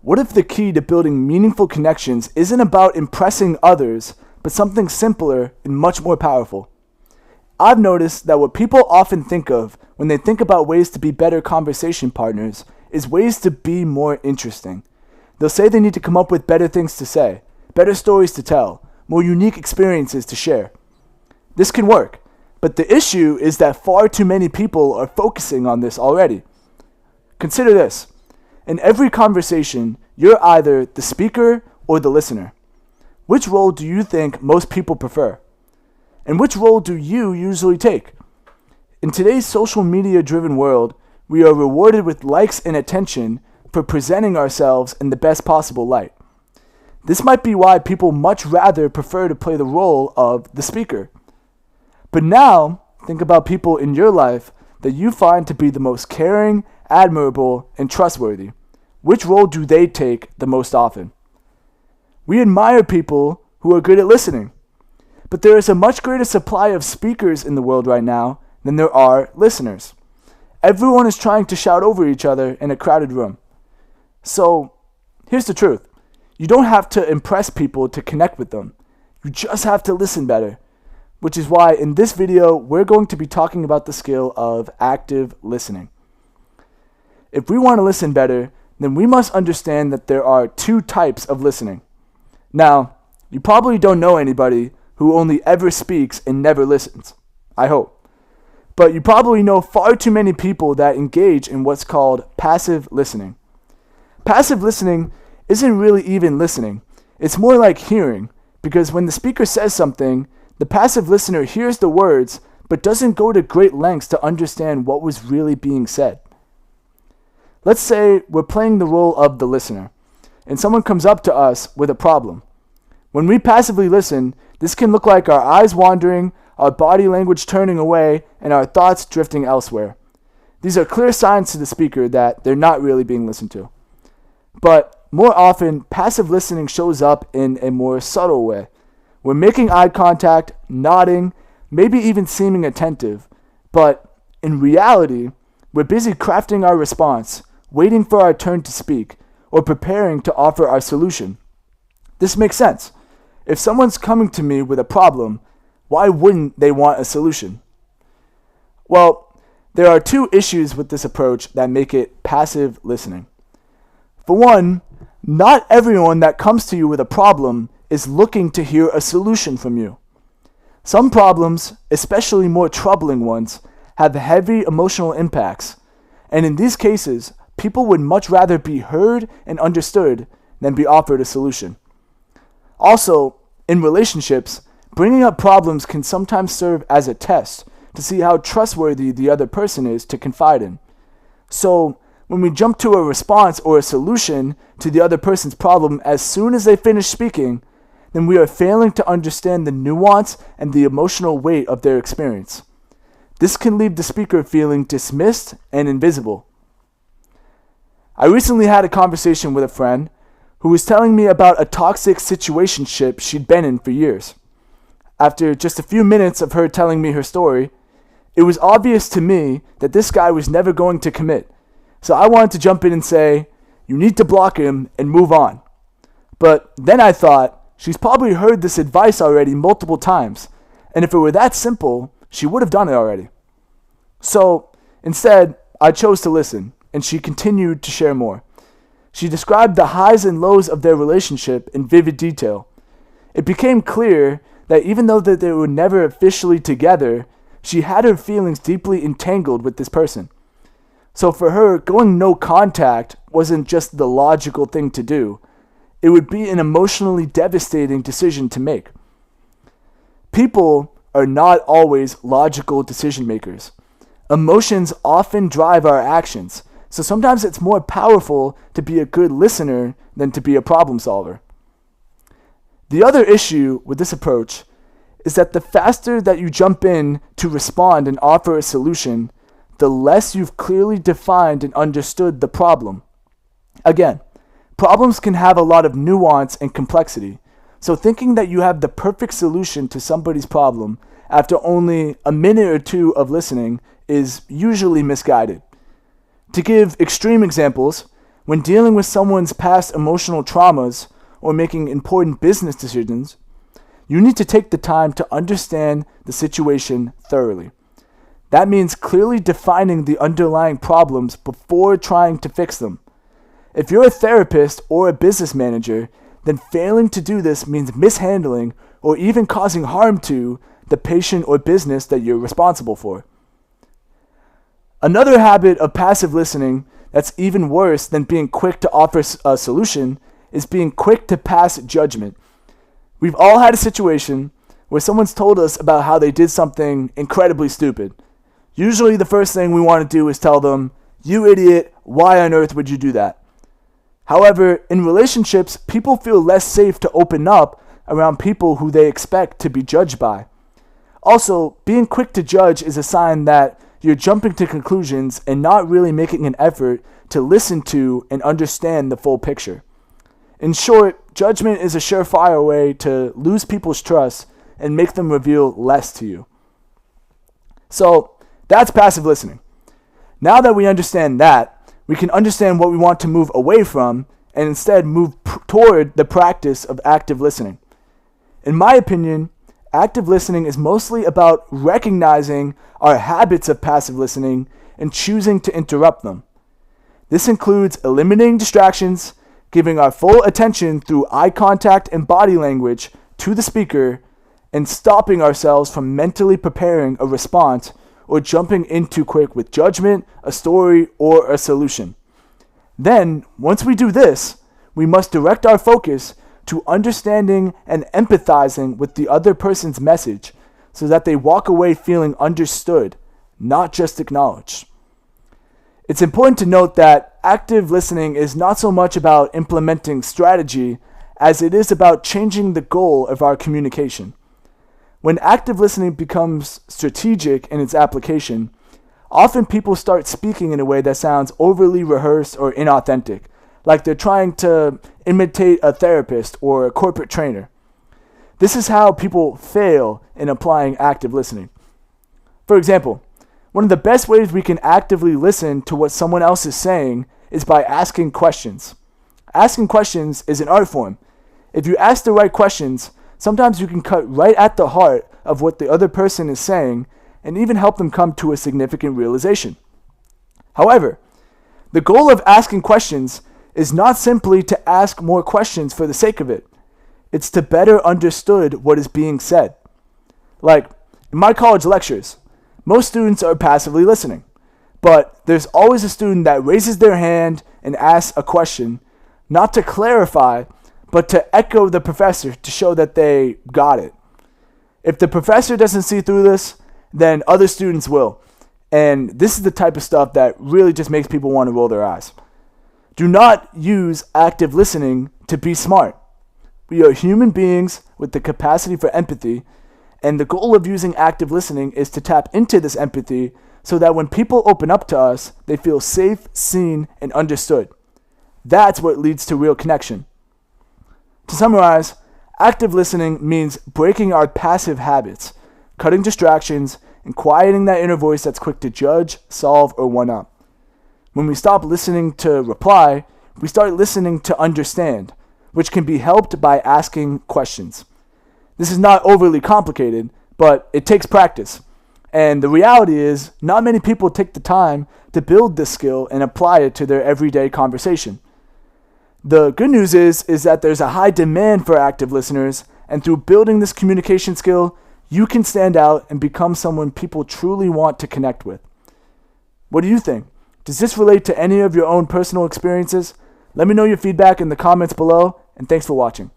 What if the key to building meaningful connections isn't about impressing others, but something simpler and much more powerful? I've noticed that what people often think of when they think about ways to be better conversation partners is ways to be more interesting. They'll say they need to come up with better things to say, better stories to tell, more unique experiences to share. This can work, but the issue is that far too many people are focusing on this already. Consider this. In every conversation, you're either the speaker or the listener. Which role do you think most people prefer? And which role do you usually take? In today's social media-driven world, we are rewarded with likes and attention for presenting ourselves in the best possible light. This might be why people much rather prefer to play the role of the speaker. But now, think about people in your life that you find to be the most caring, admirable, and trustworthy. Which role do they take the most often? We admire people who are good at listening, but there is a much greater supply of speakers in the world right now than there are listeners. Everyone is trying to shout over each other in a crowded room. So, here's the truth. You don't have to impress people to connect with them. You just have to listen better, which is why in this video, we're going to be talking about the skill of active listening. If we want to listen better, then we must understand that there are two types of listening. Now, you probably don't know anybody who only ever speaks and never listens. I hope. But you probably know far too many people that engage in what's called passive listening. Passive listening isn't really even listening. It's more like hearing, because when the speaker says something, the passive listener hears the words, but doesn't go to great lengths to understand what was really being said. Let's say we're playing the role of the listener, and someone comes up to us with a problem. When we passively listen, this can look like our eyes wandering, our body language turning away, and our thoughts drifting elsewhere. These are clear signs to the speaker that they're not really being listened to. But more often, passive listening shows up in a more subtle way. We're making eye contact, nodding, maybe even seeming attentive, but in reality, we're busy crafting our response, waiting for our turn to speak, or preparing to offer our solution. This makes sense. If someone's coming to me with a problem, why wouldn't they want a solution? Well, there are two issues with this approach that make it passive listening. For one, not everyone that comes to you with a problem is looking to hear a solution from you. Some problems, especially more troubling ones, have heavy emotional impacts, and in these cases, people would much rather be heard and understood than be offered a solution. Also, in relationships, bringing up problems can sometimes serve as a test to see how trustworthy the other person is to confide in. So, when we jump to a response or a solution to the other person's problem as soon as they finish speaking, then we are failing to understand the nuance and the emotional weight of their experience. This can leave the speaker feeling dismissed and invisible. I recently had a conversation with a friend who was telling me about a toxic situationship she'd been in for years. After just a few minutes of her telling me her story, it was obvious to me that this guy was never going to commit. So I wanted to jump in and say, you need to block him and move on. But then I thought, she's probably heard this advice already multiple times, and if it were that simple, she would have done it already. So instead, I chose to listen, and she continued to share more. She described the highs and lows of their relationship in vivid detail. It became clear that even though that they were never officially together, she had her feelings deeply entangled with this person. So for her, going no contact wasn't just the logical thing to do. It would be an emotionally devastating decision to make. People are not always logical decision makers. Emotions often drive our actions, so sometimes it's more powerful to be a good listener than to be a problem solver. The other issue with this approach is that the faster that you jump in to respond and offer a solution, the less you've clearly defined and understood the problem. Again, problems can have a lot of nuance and complexity, so thinking that you have the perfect solution to somebody's problem after only a minute or two of listening is usually misguided. To give extreme examples, When dealing with someone's past emotional traumas or making important business decisions, you need to take the time to understand the situation thoroughly. That means clearly defining the underlying problems before trying to fix them. If you're a therapist or a business manager, then failing to do this means mishandling or even causing harm to the patient or business that you're responsible for. Another habit of passive listening that's even worse than being quick to offer a solution is being quick to pass judgment. We've all had a situation where someone's told us about how they did something incredibly stupid. Usually the first thing we want to do is tell them, "You idiot, why on earth would you do that?" However, in relationships, people feel less safe to open up around people who they expect to be judged by. Also, being quick to judge is a sign that you're jumping to conclusions and not really making an effort to listen to and understand the full picture. In short, judgment is a surefire way to lose people's trust and make them reveal less to you. So, that's passive listening. Now that we understand that, we can understand what we want to move away from and instead move toward the practice of active listening. In my opinion, active listening is mostly about recognizing our habits of passive listening and choosing to interrupt them. This includes eliminating distractions, giving our full attention through eye contact and body language to the speaker, and stopping ourselves from mentally preparing a response or jumping in too quick with judgment, a story, or a solution. Then, once we do this, we must direct our focus to understanding and empathizing with the other person's message so that they walk away feeling understood, not just acknowledged. It's important to note that active listening is not so much about implementing strategy as it is about changing the goal of our communication. When active listening becomes strategic in its application, often people start speaking in a way that sounds overly rehearsed or inauthentic, like they're trying to imitate a therapist or a corporate trainer. This is how people fail in applying active listening. For example, one of the best ways we can actively listen to what someone else is saying is by asking questions. Asking questions is an art form. If you ask the right questions, sometimes you can cut right at the heart of what the other person is saying and even help them come to a significant realization. However, the goal of asking questions is not simply to ask more questions for the sake of it. It's to better understood what is being said. Like, in my college lectures, most students are passively listening, but there's always a student that raises their hand and asks a question, not to clarify, but to echo the professor to show that they got it. If the professor doesn't see through this, then other students will. And this is the type of stuff that really just makes people want to roll their eyes. Do not use active listening to be smart. We are human beings with the capacity for empathy, and the goal of using active listening is to tap into this empathy so that when people open up to us, they feel safe, seen, and understood. That's what leads to real connection. To summarize, active listening means breaking our passive habits, cutting distractions, and quieting that inner voice that's quick to judge, solve, or one-up. When we stop listening to reply, we start listening to understand, which can be helped by asking questions. This is not overly complicated, but it takes practice. And the reality is, not many people take the time to build this skill and apply it to their everyday conversation. The good news is that there's a high demand for active listeners, and through building this communication skill, you can stand out and become someone people truly want to connect with. What do you think? Does this relate to any of your own personal experiences? Let me know your feedback in the comments below, and thanks for watching.